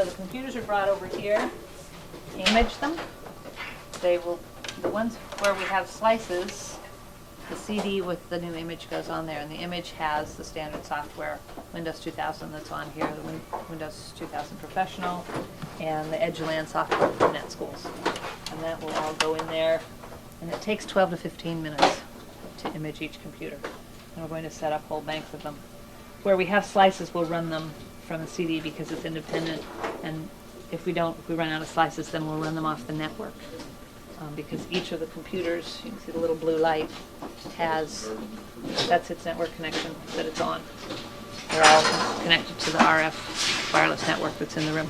So the computers are brought over here, image them. They will, the ones where we have slices, the CD with the new image goes on there, and the image has the standard software, Windows 2000 that's on here, the Windows 2000 Professional, and the EdgeLand software for NetSchools. And that will all go in there, and it takes 12 to 15 minutes to image each computer. And we're going to set up whole banks of them. Where we have slices, we'll run them from the CD because it's independent, and if we run out of slices, then we'll run them off the network. Because each of the computers, you can see the little blue light, that's its network connection that it's on. They're all connected to the RF wireless network that's in the room.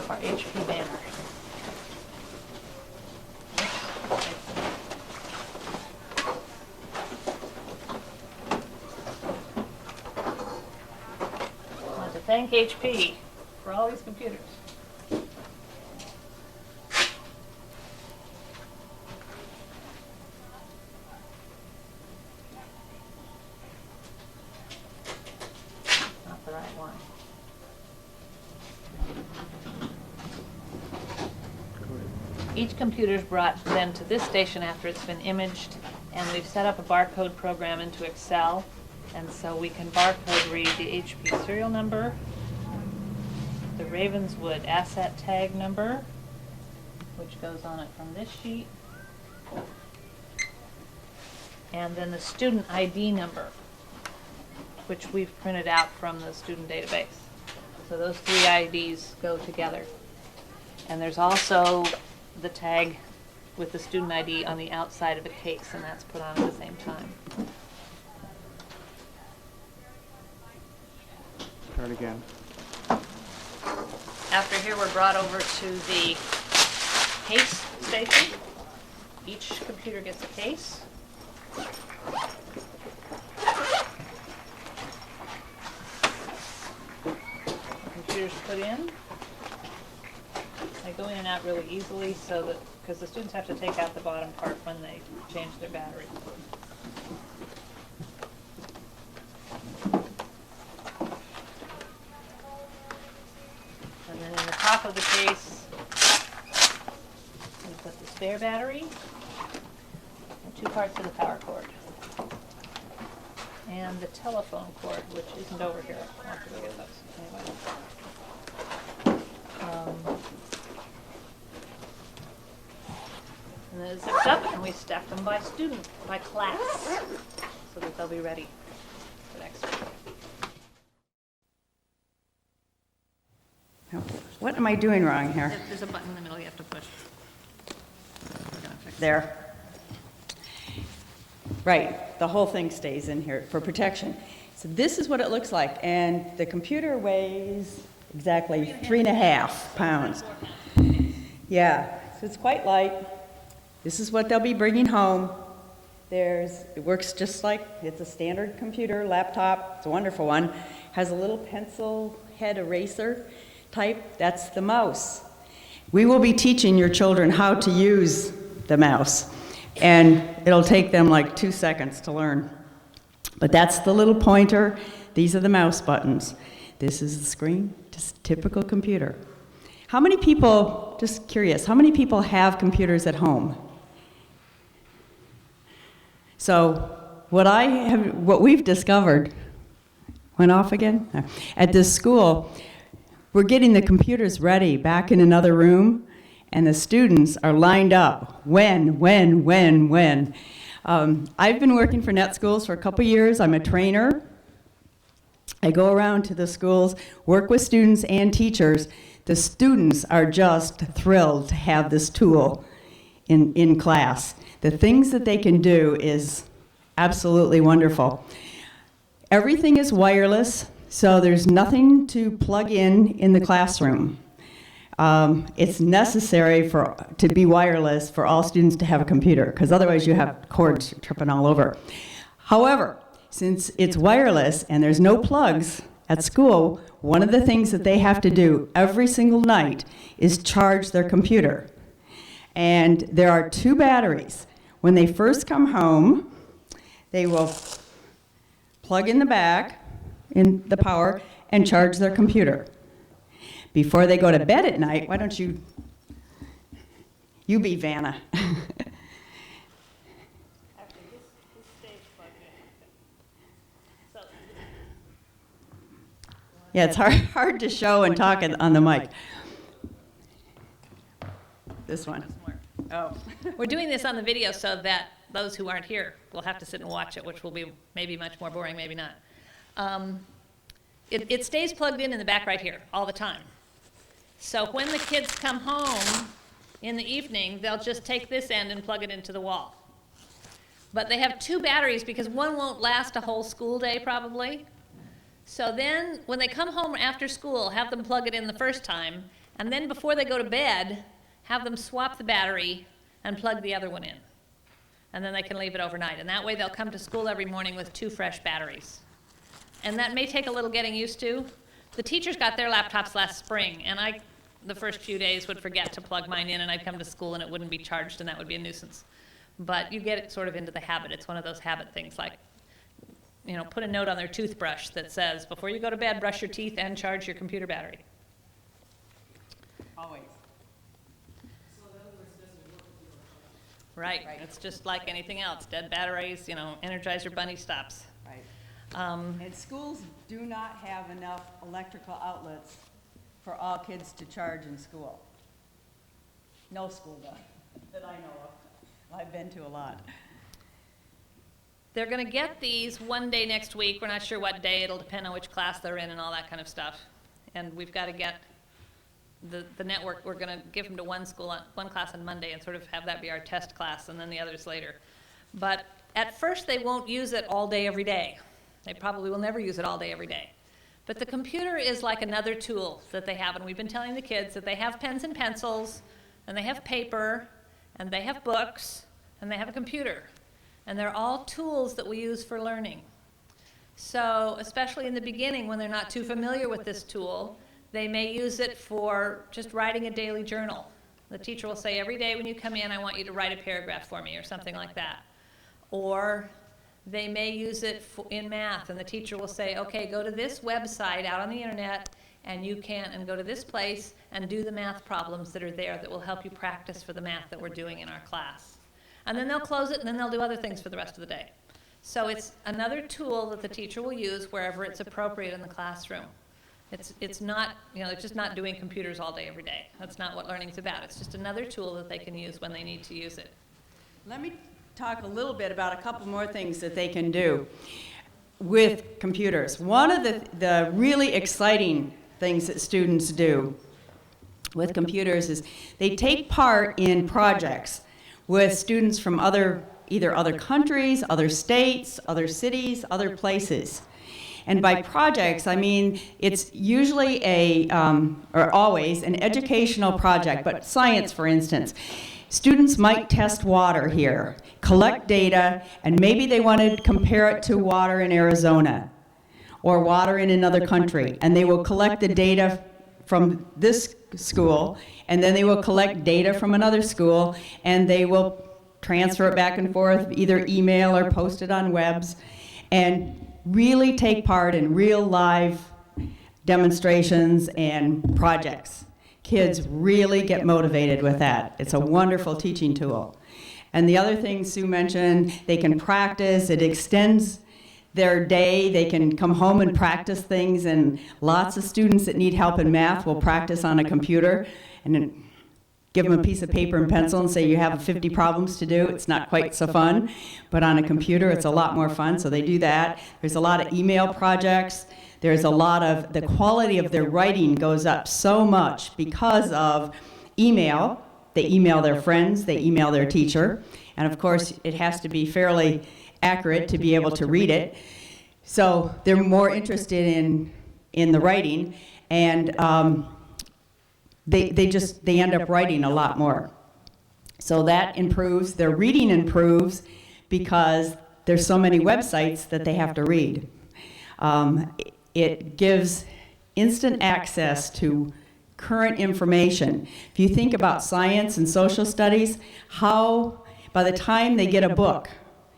Our HP banner. I want to thank HP for all these computers. Not the right one. Each computer is brought then to this station after it's been imaged, and we've set up a barcode program into Excel, and so we can barcode read the HP serial number, the Ravenswood asset tag number, which goes on it from this sheet, and then the student ID number, which we've printed out from the student database. So those three IDs go together. And there's also the tag with the student ID on the outside of a case, and that's put on at the same time. Start again. After here, we're brought over to the case station. Each computer gets a case. The computer's put in. They go in and out really easily, so that because the students have to take out the bottom part when they change their battery. And then in the top of the case, we put the spare battery and 2 parts of the power cord. And the telephone cord, which isn't over here. I'll have to go get those. Anyway. And then it's zipped up, and we stack them by student, by class, so that they'll be ready for next week. What am I doing wrong here? There's a button in the middle you have to push. We're gonna fix There. Right, the whole thing stays in here for protection. So this is what it looks like, and the computer weighs exactly 3.5 pounds. Yeah, so it's quite light. This is what they'll be bringing home. It works just like, it's a standard computer, laptop, it's a wonderful one. Has a little pencil head eraser type, that's the mouse. We will be teaching your children how to use the mouse, and it'll take them like 2 seconds to learn. But that's the little pointer, these are the mouse buttons. This is the screen, just typical computer. How many people, just curious, how many people have computers at home? So what we've discovered, went off again? No. At this school, we're getting the computers ready back in another room, and the students are lined up. When? I've been working for NetSchools for a couple years. I'm a trainer. I go around to the schools, work with students and teachers. The students are just thrilled to have this tool in class. The things that they can do is absolutely wonderful. Everything is wireless, so there's nothing to plug in the classroom. It's necessary to be wireless for all students to have a computer, because otherwise you have cords tripping all over. However, since it's wireless and there's no plugs at school, one of the things that they have to do every single night is charge their computer. And there are 2 batteries. When they first come home, they will plug in the back, in the power, and charge their computer. Before they go to bed at night, why don't you be Vanna? Yeah, it's hard to show and talk on the mic. This one. Oh. We're doing this on the video so that those who aren't here will have to sit and watch it, which will be maybe much more boring, maybe not. It stays plugged in the back right here all the time. So when the kids come home in the evening, they'll just take this end and plug it into the wall. But they have 2 batteries because one won't last a whole school day probably. So then when they come home after school, have them plug it in the first time, and then before they go to bed, have them swap the battery and plug the other one in. And then they can leave it overnight. And that way they'll come to school every morning with 2 fresh batteries. And that may take a little getting used to. The teachers got their laptops last spring, and I, the first few days, would forget to plug mine in, and I'd come to school and it wouldn't be charged, and that would be a nuisance. But you get it sort of into the habit. It's one of those habit things, like, you know, put a note on their toothbrush that says, before you go to bed, brush your teeth and charge your computer battery. Always. Right. It's just like anything else. Dead batteries, you know, Energizer Bunny stops. Right. And schools do not have enough electrical outlets for all kids to charge in school. No school does, that I know of. I've been to a lot. They're going to get these one day next week. We're not sure what day. It'll depend on which class they're in and all that kind of stuff. And we've got to get the network. We're going to give them to one class on Monday and sort of have that be our test class, and then the others later. But at first they won't use it all day every day. They probably will never use it all day every day. But the computer is like another tool that they have, and we've been telling the kids that they have pens and pencils, and they have paper, and they have books, and they have a computer. And they're all tools that we use for learning. So especially in the beginning when they're not too familiar with this tool, they may use it for just writing a daily journal. The teacher will say, every day when you come in, I want you to write a paragraph for me, or something like that. Or they may use it in math, and the teacher will say, okay, go to this website out on the internet, and you can, and go to this place and do the math problems that are there that will help you practice for the math that we're doing in our class. And then they'll close it, and then they'll do other things for the rest of the day. So it's another tool that the teacher will use wherever it's appropriate in the classroom. It's not, you know, it's just not doing computers all day, every day. That's not what learning's about. It's just another tool that they can use when they need to use it. Let me talk a little bit about a couple more things that they can do with computers. One of the really exciting things that students do with computers is they take part in projects with students from either other countries, other states, other cities, other places. And by projects, I mean it's usually or always an educational project, but science, for instance. Students might test water here, collect data, and maybe they want to compare it to water in Arizona or water in another country. And they will collect the data from this school, and then they will collect data from another school, and they will transfer it back and forth, either email or post it on webs, and really take part in real live demonstrations and projects. Kids really get motivated with that. It's a wonderful teaching tool. And the other thing Sue mentioned, they can practice. It extends their day. They can come home and practice things, and lots of students that need help in math will practice on a computer and then give them a piece of paper and pencil and say you have 50 problems to do. It's not quite so fun, but on a computer it's a lot more fun, so they do that. There's a lot of email projects. There's a lot of, the quality of their writing goes up so much because of email. They email their friends, they email their teacher, and of course it has to be fairly accurate to be able to read it. So they're more interested in the writing, and they end up writing a lot more. So that improves, their reading improves because there's so many websites that they have to read. It gives instant access to current information. If you think about science and social studies, how by the time they get a book,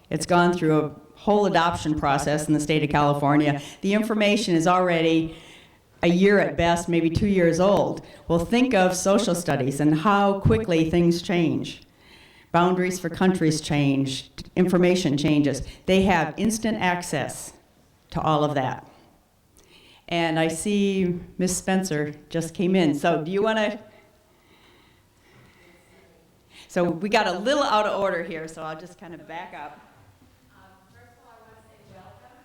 it's gone through a whole adoption process in the state of California. The information is already a year at best, maybe 2 years old. Well, think of social studies and how quickly things change. Boundaries for countries change, information changes. They have instant access to all of that. And I see Miss Spencer just came in. So do you want to? So we got a little out of order here, so I'll just kind of back up. First of all, I want to say welcome.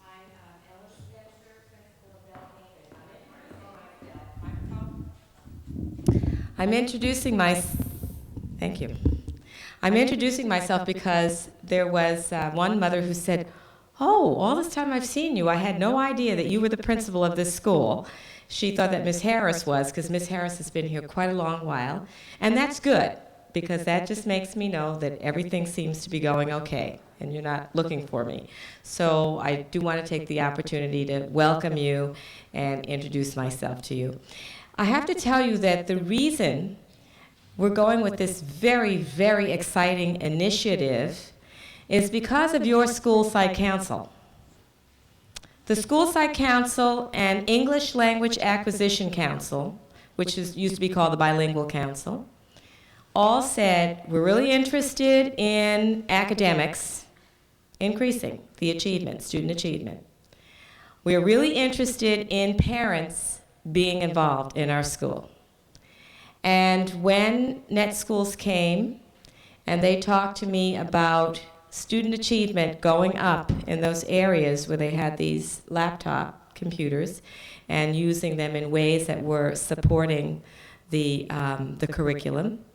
I'm Ellen Spencer, principal of Belle Haven. I'm introducing myself because there was one mother who said, "Oh, all this time I've seen you, I had no idea that you were the principal of this school." She thought that Miss Harris was, because Miss Harris has been here quite a long while, and that's good, because that just makes me know that everything seems to be going okay, and you're not looking for me. So I do want to take the opportunity to welcome you and introduce myself to you. I have to tell you that the reason we're going with this very, very exciting initiative is because of your school site council. The School Site Council and English Language Acquisition Council, which used to be called the Bilingual Council, all said, we're really interested in academics, increasing the achievement, student achievement. We're really interested in parents being involved in our school. And when NetSchools came and they talked to me about student achievement going up in those areas where they had these laptop computers and using them in ways that were supporting the curriculum,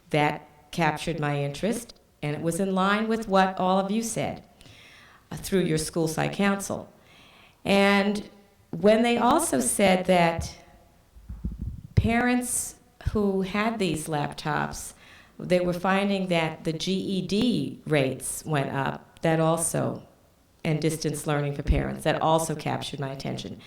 that captured my interest, and it was in line with what all of you said through your school site council. And when they also said that parents who had these laptops, they were finding that the GED rates went up, that also, and distance learning for parents, that also captured my attention.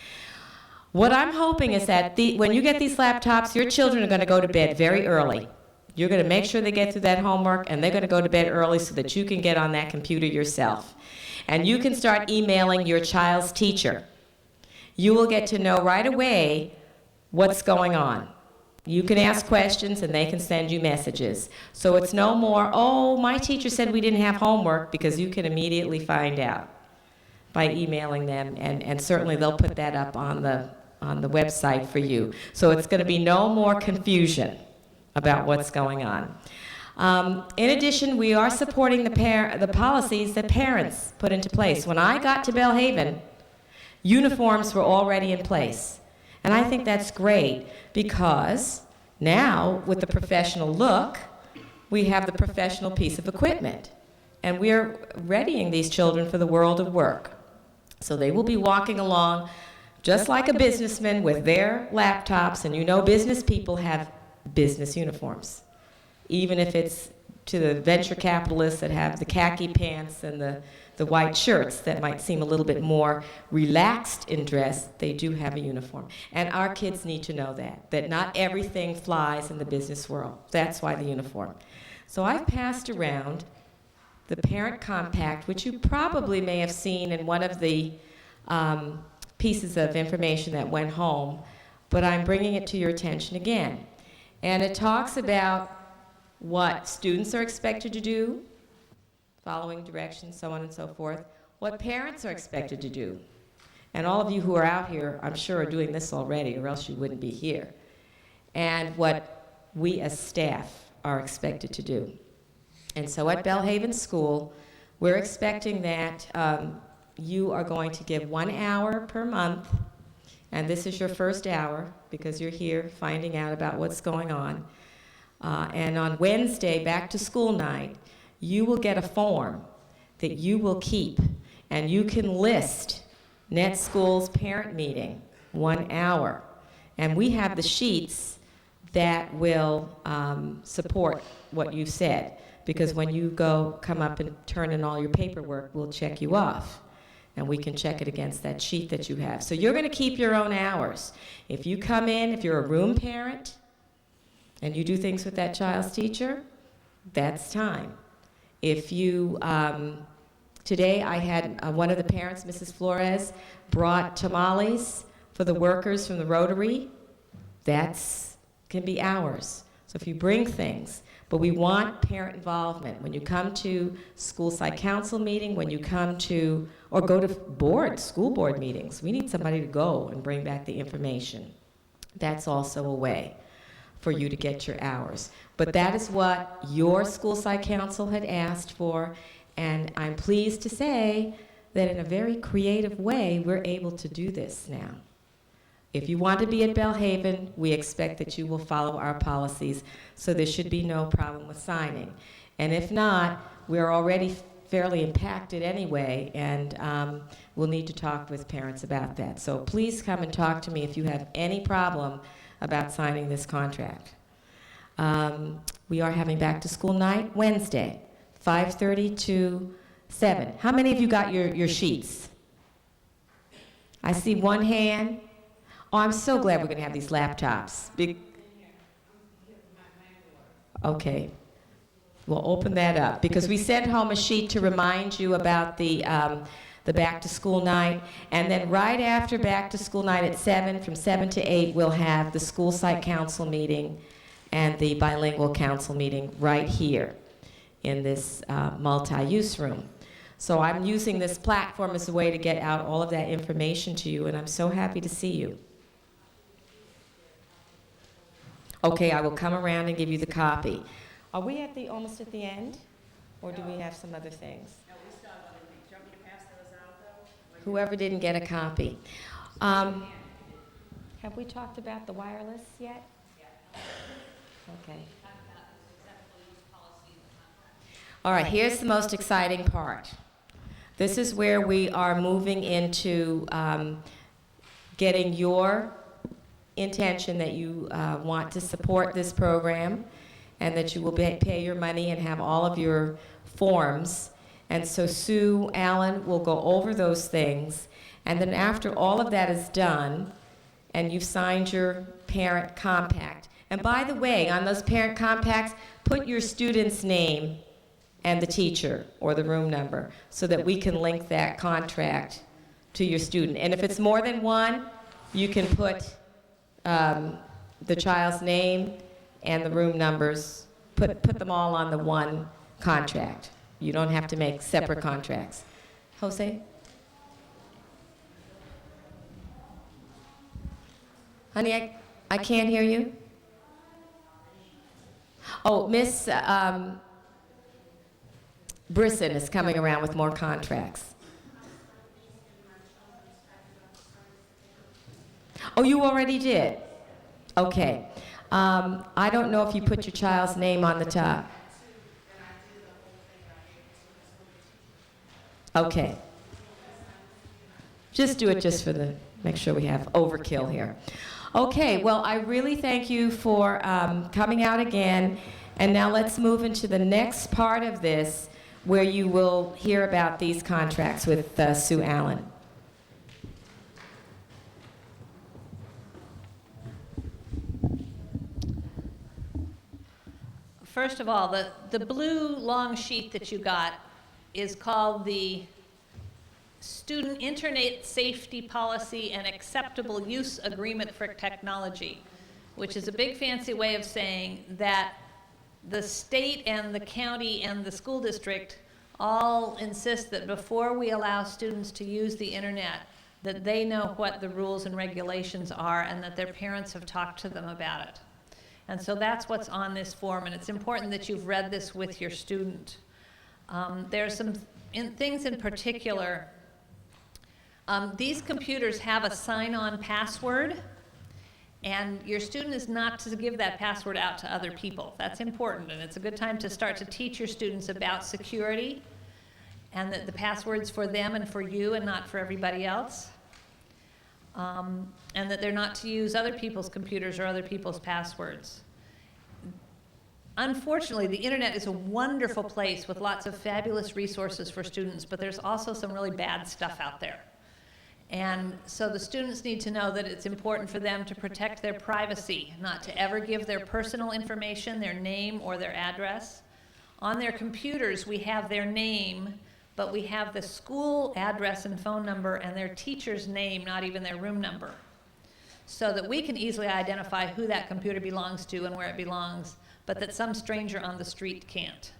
What I'm hoping is that when you get these laptops, your children are going to go to bed very early. You're going to make sure they get through that homework, and they're going to go to bed early so that you can get on that computer yourself. And you can start emailing your child's teacher. You will get to know right away what's going on. You can ask questions, and they can send you messages. So it's no more, oh, my teacher said we didn't have homework, because you can immediately find out by emailing them, and certainly they'll put that up on the website for you. So it's going to be no more confusion about what's going on. In addition, we are supporting the policies that parents put into place. When I got to Belle Haven, uniforms were already in place. And I think that's great, because now, with the professional look, we have the professional piece of equipment. And we're readying these children for the world of work. So they will be walking along just like a businessman with their laptops, and you know business people have business uniforms. Even if it's to the venture capitalists that have the khaki pants and the white shirts that might seem a little bit more relaxed in dress, they do have a uniform. And our kids need to know that not everything flies in the business world. That's why the uniform. So I've passed around the Parent Compact, which you probably may have seen in one of the pieces of information that went home, but I'm bringing it to your attention again. And it talks about what students are expected to do, following directions, so on and so forth, what parents are expected to do. And all of you who are out here, I'm sure, are doing this already, or else you wouldn't be here. And what we as staff are expected to do. And so at Belle Haven School, we're expecting that you are going to give 1 hour per month, and this is your first hour because you're here finding out about what's going on. And on Wednesday, back to school night, you will get a form that you will keep, and you can list NetSchools parent meeting, 1 hour. And we have the sheets that will support what you said. because when you come up and turn in all your paperwork, we'll check you off. And we can check it against that sheet that you have. So you're going to keep your own hours. If you come in, if you're a room parent, and you do things with that child's teacher, that's time. If you, today I had one of the parents, Mrs. Flores, brought tamales for the workers from the Rotary. That's can be hours. So if you bring things, but we want parent involvement. When you come to school site council meeting, when you come to, or go to school board meetings, we need somebody to go and bring back the information. That's also a way for you to get your hours. But that is what your school site council had asked for, and I'm pleased to say that in a very creative way, we're able to do this now. If you want to be at Belle Haven, we expect that you will follow our policies, so there should be no problem with signing. And if not, we're already fairly impacted anyway, and we'll need to talk with parents about that. So please come and talk to me if you have any problem about signing this contract. We are having back to school night Wednesday, 5:30 to 7. How many of you got your sheets? I see one hand. Oh, I'm so glad we're going to have these laptops. Okay. We'll open that up because we sent home a sheet to remind you about the back to school night, and then right after back to school night at 7, from 7 to 8, we'll have the school site council meeting and the bilingual council meeting right here in this multi-use room. So I'm using this platform as a way to get out all of that information to you, and I'm so happy to see you. Okay, I will come around and give you the copy. Are we almost at the end, or do we have some other things? No, we still have other things. Do you want me to pass those out, though? Whoever didn't get a copy. Have we talked about the wireless yet? Yeah. Okay. All right, here's the most exciting part. This is where we are moving into getting your intention that you want to support this program and that you will pay your money and have all of your forms. And so Sue Allen will go over those things. And then after all of that is done and you've signed your parent compact, and by the way, on those parent compacts, put your student's name and the teacher or the room number so that we can link that contract to your student. And if it's more than one, you can put the child's name and the room numbers, put them all on the one contract. You don't have to make separate contracts. Jose? Honey, I can't hear you. Oh, Miss Brisson is coming around with more contracts. Oh, you already did? Okay. I don't know if you put your child's name on the top. Okay. Just do it just for make sure we have overkill here. Okay, well, I really thank you for coming out again. And now let's move into the next part of this where you will hear about these contracts with Sue Allen. First of all, the blue long sheet that you got is called the Student Internet Safety Policy and Acceptable Use Agreement for Technology, which is a big fancy way of saying that the state and the county and the school district all insist that before we allow students to use the internet, that they know what the rules and regulations are and that their parents have talked to them about it. And so that's what's on this form, and it's important that you've read this with your student. There are some things in particular. These computers have a sign-on password, and your student is not to give that password out to other people. That's important, and it's a good time to start to teach your students about security, and that the password's for them and for you and not for everybody else. And that they're not to use other people's computers or other people's passwords. Unfortunately, the internet is a wonderful place with lots of fabulous resources for students, but there's also some really bad stuff out there. And so the students need to know that it's important for them to protect their privacy, not to ever give their personal information, their name or their address. On their computers, we have their name, but we have the school address and phone number and their teacher's name, not even their room number, so that we can easily identify who that computer belongs to and where it belongs, but that some stranger on the street can't.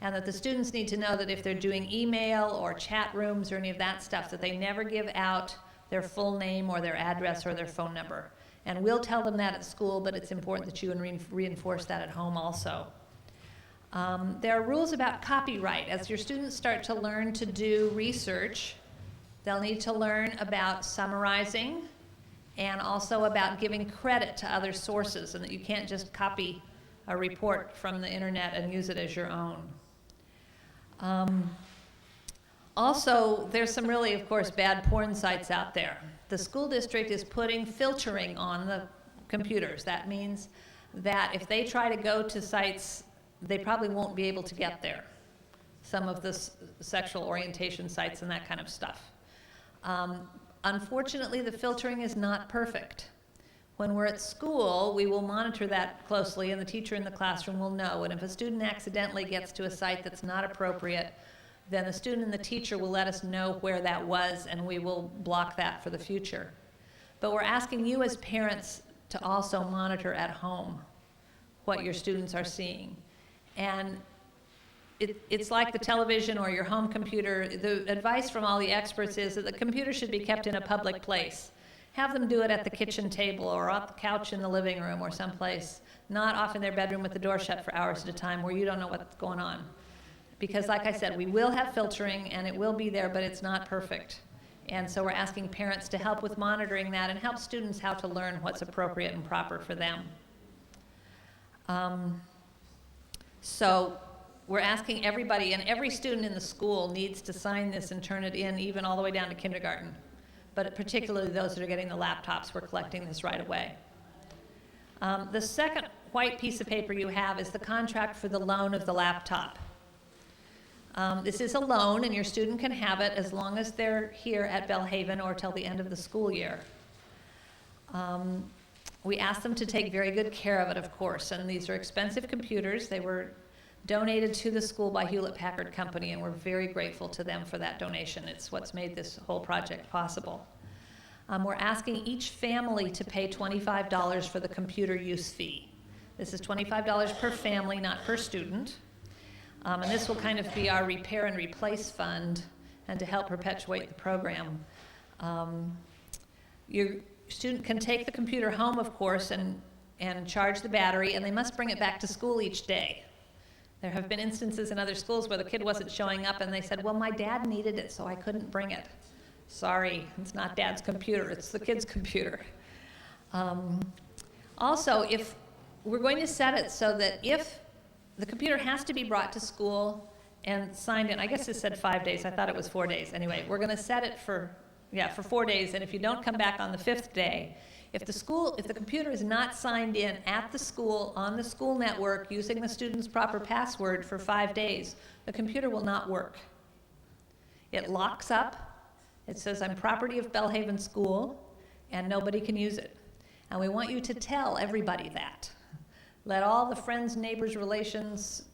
And that the students need to know that if they're doing email or chat rooms or any of that stuff, that they never give out their full name or their address or their phone number. And we'll tell them that at school, but it's important that you reinforce that at home also. There are rules about copyright. As your students start to learn to do research, they'll need to learn about summarizing and also about giving credit to other sources, and that you can't just copy a report from the internet and use it as your own. Also, there's some really, of course, bad porn sites out there. The school district is putting filtering on the computers. That means that if they try to go to sites, they probably won't be able to get there. Some of the sexual orientation sites and that kind of stuff. Unfortunately, the filtering is not perfect. When we're at school, we will monitor that closely, and the teacher in the classroom will know. And if a student accidentally gets to a site that's not appropriate, then the student and the teacher will let us know where that was, and we will block that for the future. But we're asking you as parents to also monitor at home what your students are seeing. And it's like the television or your home computer. The advice from all the experts is that the computer should be kept in a public place. Have them do it at the kitchen table or off the couch in the living room or someplace, not off in their bedroom with the door shut for hours at a time where you don't know what's going on. Because like I said, we will have filtering and it will be there, but it's not perfect. And so we're asking parents to help with monitoring that and help students how to learn what's appropriate and proper for them. So we're asking everybody, and every student in the school needs to sign this and turn it in, even all the way down to kindergarten. But particularly those that are getting the laptops, we're collecting this right away. The second white piece of paper you have is the contract for the loan of the laptop. This is a loan, and your student can have it as long as they're here at Belle Haven or till the end of the school year. We ask them to take very good care of it, of course, and these are expensive computers. They were donated to the school by Hewlett-Packard Company, and we're very grateful to them for that donation. It's what's made this whole project possible. We're asking each family to pay $25 for the computer use fee. This is $25 per family, not per student. And this will kind of be our repair and replace fund and to help perpetuate the program. Your student can take the computer home, of course, and charge the battery, and they must bring it back to school each day. There have been instances in other schools where the kid wasn't showing up and they said, well, my dad needed it, so I couldn't bring it. Sorry, it's not dad's computer, it's the kid's computer. Also, if we're going to set it so that if the computer has to be brought to school and signed in, I guess it said 5 days, I thought it was 4 days. Anyway, we're gonna set it for 4 days, and if you don't come back on the 5th day, if the computer is not signed in at the school, on the school network, using the student's proper password for 5 days, the computer will not work. It locks up, it says, I'm property of Belle Haven School, and nobody can use it. And we want you to tell everybody that. Let all the friends, neighbors, relations,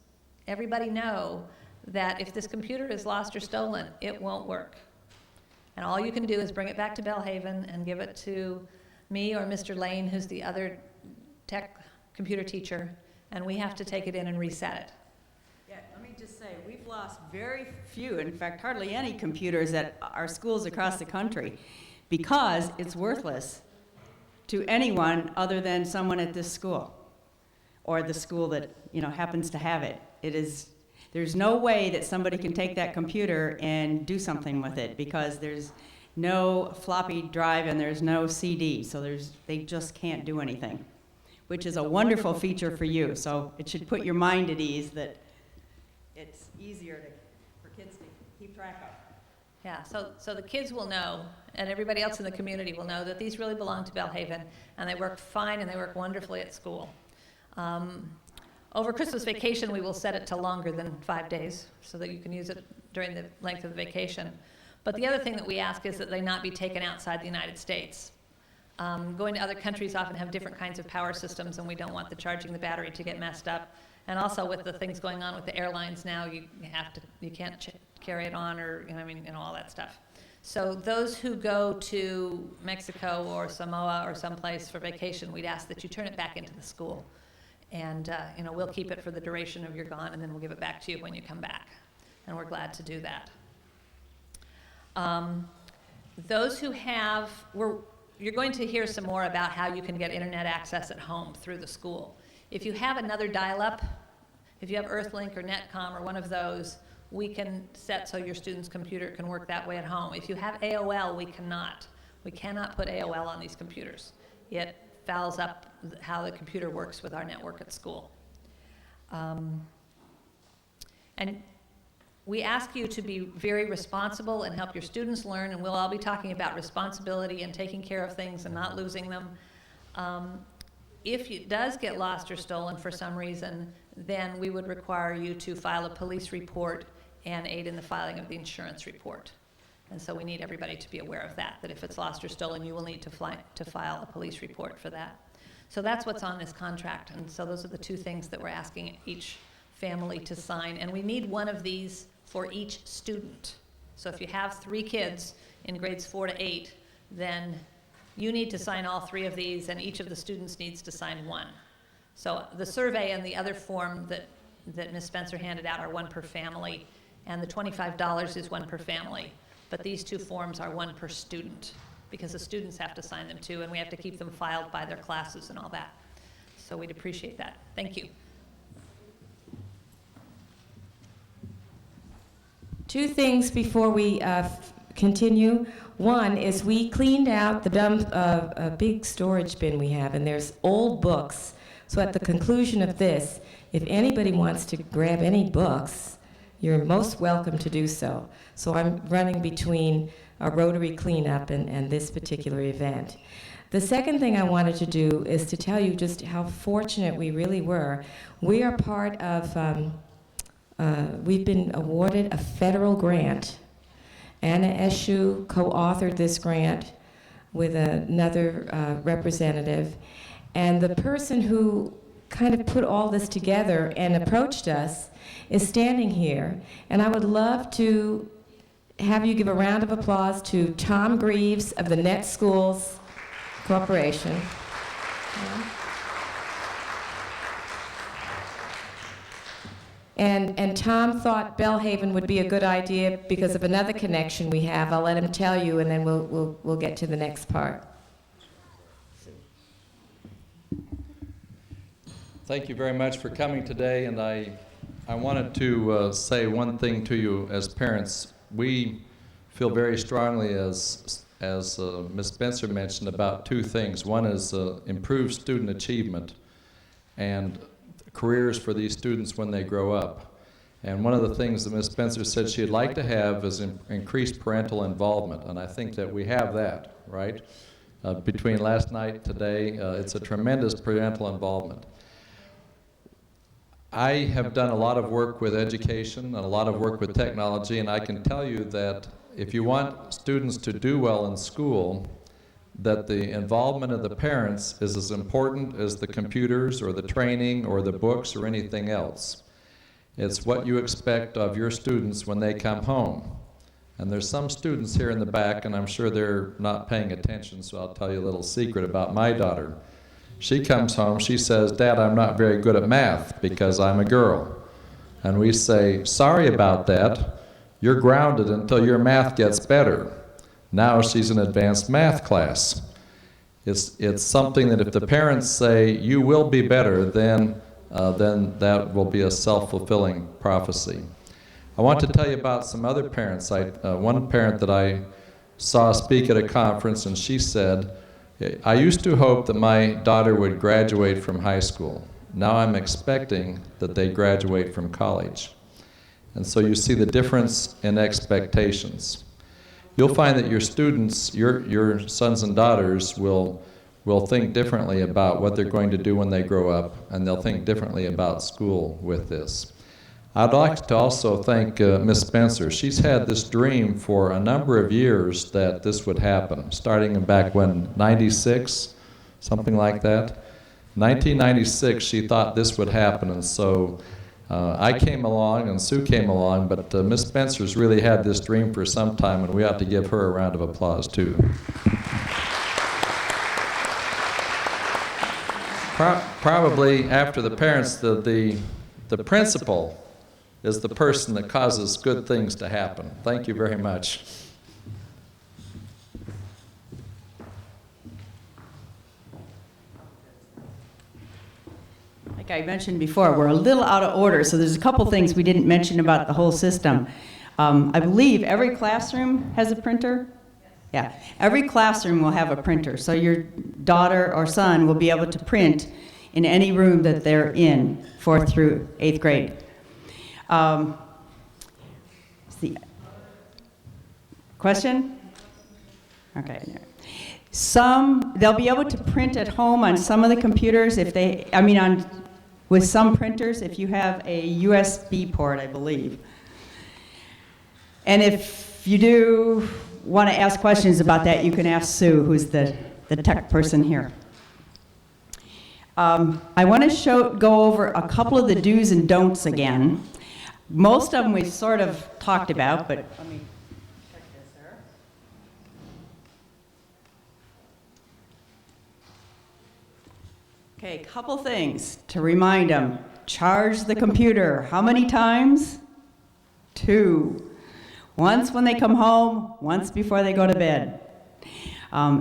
everybody know that if this computer is lost or stolen, it won't work. And all you can do is bring it back to Belle Haven and give it to me or Mr. Lane, who's the other tech computer teacher, and we have to take it in and reset it. Yeah, let me just say, we've lost very few, in fact, hardly any computers at our schools across the country because it's worthless to anyone other than someone at this school or the school that, happens to have it. There's no way that somebody can take that computer and do something with it because there's no floppy drive and there's no CD, so they just can't do anything, which is a wonderful feature for you. So it should put your mind at ease that it's easier for kids to keep track of. Yeah, so the kids will know, and everybody else in the community will know that these really belong to Belle Haven, and they work fine and they work wonderfully at school. Over Christmas vacation, we will set it to longer than 5 days so that you can use it during the length of the vacation. But the other thing that we ask is that they not be taken outside the United States. Going to other countries often have different kinds of power systems, and we don't want the charging the battery to get messed up. And also with the things going on with the airlines now, you can't carry it on, or all that stuff. So those who go to Mexico or Samoa or someplace for vacation, we'd ask that you turn it back into the school. And we'll keep it for the duration of your gone, and then we'll give it back to you when you come back. And we're glad to do that. Those who have, you're going to hear some more about how you can get internet access at home through the school. If you have another dial-up, if you have Earthlink or Netcom or one of those, we can set so your student's computer can work that way at home. If you have AOL, we cannot. We cannot put AOL on these computers. It fouls up how the computer works with our network at school. And we ask you to be very responsible and help your students learn, and we'll all be talking about responsibility and taking care of things and not losing them. If it does get lost or stolen for some reason, then we would require you to file a police report and aid in the filing of the insurance report. And so we need everybody to be aware of that if it's lost or stolen, you will need to file a police report for that. So that's what's on this contract, and so those are the two things that we're asking each family to sign, and we need one of these for each student. So if you have 3 kids in grades 4 to 8, then you need to sign all 3 of these, and each of the students needs to sign 1. So the survey and the other form that Ms. Spencer handed out are 1 per family, and the $25 is 1 per family. But these 2 forms are 1 per student, because the students have to sign them too, and we have to keep them filed by their classes and all that. So we'd appreciate that. Thank you. 2 things before we continue. One is we cleaned out the big storage bin we have, and there's old books. So at the conclusion of this, if anybody wants to grab any books, you're most welcome to do so. So I'm running between a Rotary Cleanup and this particular event. The second thing I wanted to do is to tell you just how fortunate we really were. We are part of, we've been awarded a federal grant. Anna Eshu co-authored this grant with another representative. And the person who kind of put all this together and approached us is standing here. And I would love to have you give a round of applause to Tom Greaves of the NetSchools Corporation. And Tom thought Belle Haven would be a good idea because of another connection we have. I'll let him tell you, and then we'll get to the next part. Thank you very much for coming today, and I wanted to say one thing to you as parents. We feel very strongly, as Ms. Spencer mentioned, about 2 things. One is improved student achievement and careers for these students when they grow up. And one of the things that Ms. Spencer said she'd like to have is increased parental involvement, and I think that we have that, right? Between last night and today, it's a tremendous parental involvement. I have done a lot of work with education and a lot of work with technology, and I can tell you that if you want students to do well in school, that the involvement of the parents is as important as the computers or the training or the books or anything else. It's what you expect of your students when they come home. And there's some students here in the back, and I'm sure they're not paying attention, so I'll tell you a little secret about my daughter. She comes home, she says, "Dad, I'm not very good at math because I'm a girl." And we say, "Sorry about that. You're grounded until your math gets better." Now she's in advanced math class. It's something that if the parents say, "You will be better," then that will be a self-fulfilling prophecy. I want to tell you about some other parents. One parent that I saw speak at a conference, and she said, "I used to hope that my daughter would graduate from high school. Now I'm expecting that they graduate from college." And so you see the difference in expectations. You'll find that your students, your sons and daughters will will think differently about what they're going to do when they grow up, and they'll think differently about school with this. I'd like to also thank Ms. Spencer. She's had this dream for a number of years that this would happen, starting back when, 96, something like that. 1996, she thought this would happen, and so I came along and Sue came along, but Ms. Spencer's really had this dream for some time, and we ought to give her a round of applause, too. Probably after the parents, the principal is the person that causes good things to happen. Thank you very much. Like I mentioned before, we're a little out of order, so there's a couple things we didn't mention about the whole system. I believe every classroom has a printer. Yeah, every classroom will have a printer, so your daughter or son will be able to print in any room that they're in, 4th through 8th grade. Question? Okay. They'll be able to print at home on some of the computers with some printers if you have a USB port, I believe. And if you do want to ask questions about that, you can ask Sue, who's the tech person here. I want to go over a couple of the do's and don'ts again. Most of them we've sort of talked about, but let me check this here. Okay, a couple things to remind them. Charge the computer. How many times? 2. Once when they come home, once before they go to bed.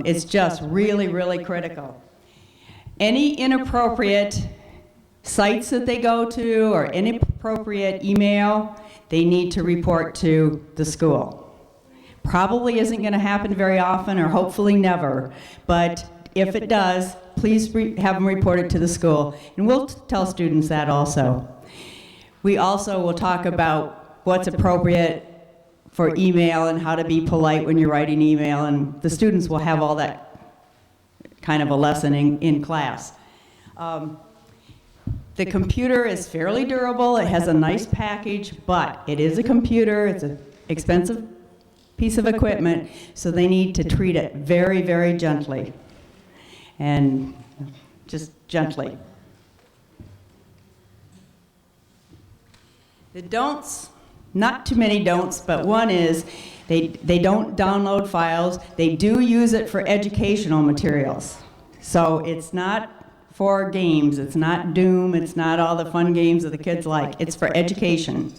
It's just really, really critical. Any inappropriate sites that they go to or inappropriate email, they need to report to the school. Probably isn't going to happen very often, or hopefully never, but if it does, please have them report it to the school, and we'll tell students that also. We also will talk about what's appropriate for email and how to be polite when you're writing email, and the students will have all that kind of a lesson in class. The computer is fairly durable. It has a nice package, but it is a computer. It's an expensive piece of equipment, so they need to treat it very, very gently, and just gently. The don'ts. Not too many don'ts, but one is they don't download files. They do use it for educational materials. So it's not for games. It's not Doom. It's not all the fun games that the kids like. It's for education.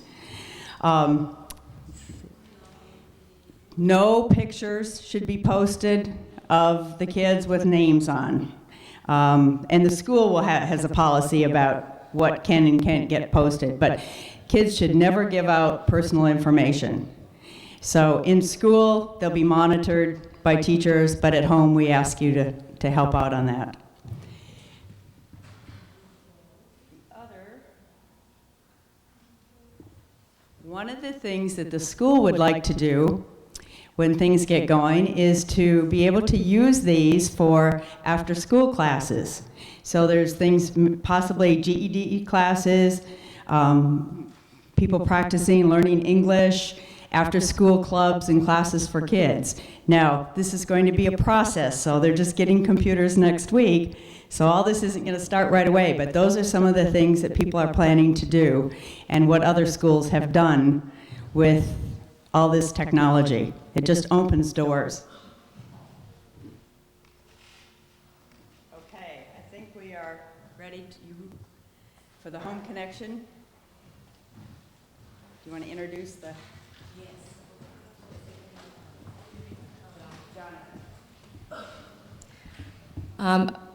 No pictures should be posted of the kids with names on. And the school has a policy about what can and can't get posted. But kids should never give out personal information. So in school, they'll be monitored by teachers, but at home, we ask you to help out on that. One of the things that the school would like to do when things get going is to be able to use these for after-school classes. So there's things, possibly GED classes, people practicing learning English, after-school clubs and classes for kids. Now, this is going to be a process, so they're just getting computers next week, so all this isn't going to start right away, but those are some of the things that people are planning to do and what other schools have done with all this technology. It just opens doors. Okay, I think we are ready for the home connection. Do you want to introduce the...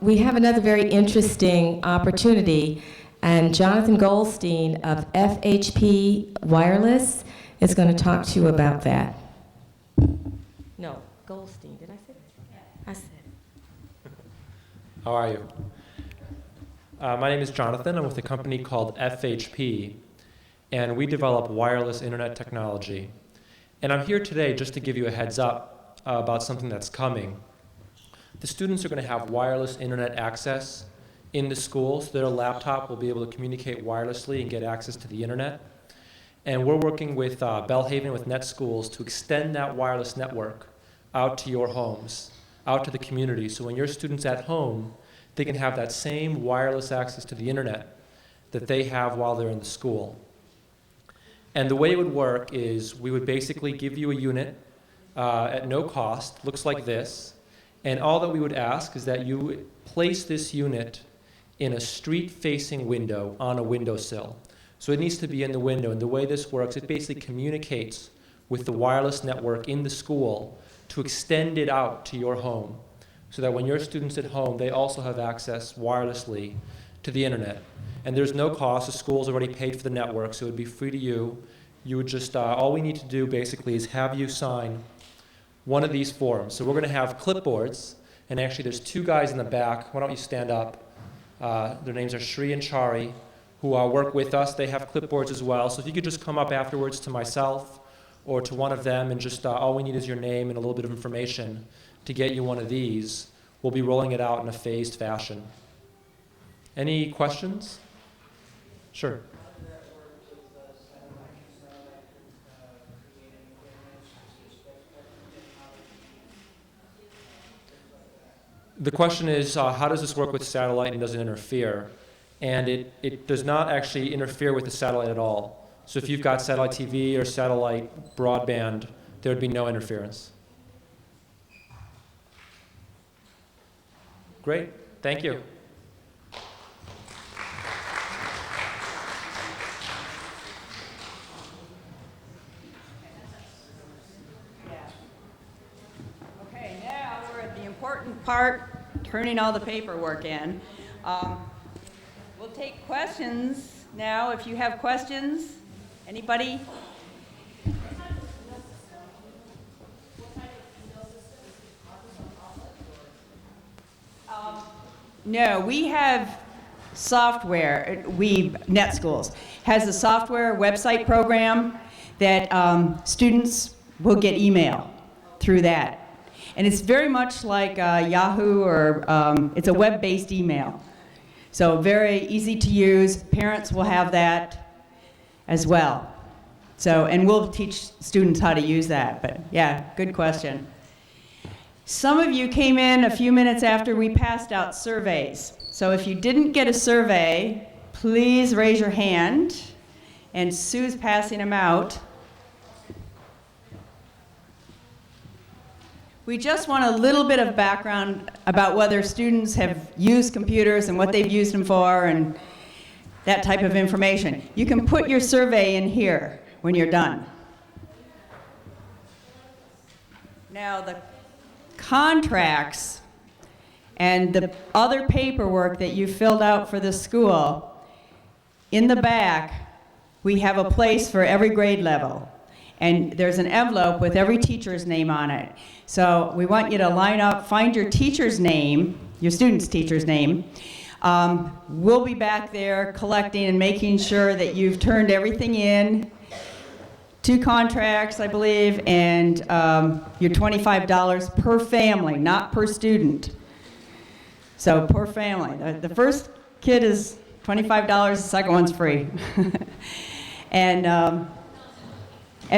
We have another very interesting opportunity, and Jonathan Goldstein of FHP Wireless is going to talk to you about that. No, Goldstein, did I say that? I said it. How are you? My name is Jonathan. I'm with a company called FHP, and we develop wireless internet technology. And I'm here today just to give you a heads up about something that's coming. the students are going to have wireless internet access in the school, so their laptop will be able to communicate wirelessly and get access to the internet. And we're working with Belle Haven with NetSchools to extend that wireless network out to your homes, out to the community. So when your students at home, they can have that same wireless access to the internet that they have while they're in the school. And the way it would work is we would basically give you a unit at no cost, looks like this, and all that we would ask is that you place this unit in a street-facing window on a windowsill. So it needs to be in the window, and the way this works, it basically communicates with the wireless network in the school to extend it out to your home, so that when your students at home, they also have access wirelessly to the internet. And there's no cost, the school's already paid for the network, so it would be free to you. You would just, all we need to do basically is have you sign one of these forms. So we're gonna have clipboards, and actually there's two guys in the back. Why don't you stand up? Their names are Shri and Chari, who work with us. They have clipboards as well. So if you could just come up afterwards to myself or to one of them, and just all we need is your name and a little bit of information to get you one of these. We'll be rolling it out in a phased fashion. Any questions? Sure. The question is, how does this work with satellite and does it interfere? And it does not actually interfere with the satellite at all. So if you've got satellite TV or satellite broadband, there would be no interference. Great, thank you. Okay, now we're at the important part, turning all the paperwork in. We'll take questions now, if you have questions. Anybody? No, we have software. NetSchools has a software website program that students will get email through that. And it's very much like Yahoo, or it's a web-based email. So very easy to use. Parents will have that as well. So, and we'll teach students how to use that. But yeah, good question. Some of you came in a few minutes after we passed out surveys. So if you didn't get a survey, please raise your hand. And Sue's passing them out. We just want a little bit of background about whether students have used computers and what they've used them for and that type of information. You can put your survey in here when you're done. Now the contracts and the other paperwork that you filled out for the school, in the back, we have a place for every grade level. And there's an envelope with every teacher's name on it. So we want you to line up, find your teacher's name, your student's teacher's name. We'll be back there collecting and making sure that you've turned everything in. 2 contracts, I believe, and your $25 per family, not per student. So per family. The first kid is $25, the second one's free. And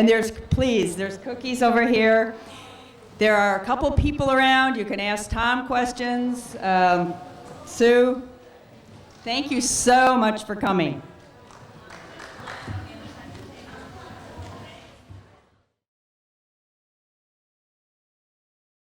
there's cookies over here. There are a couple people around. You can ask Tom questions. Sue, thank you so much for coming.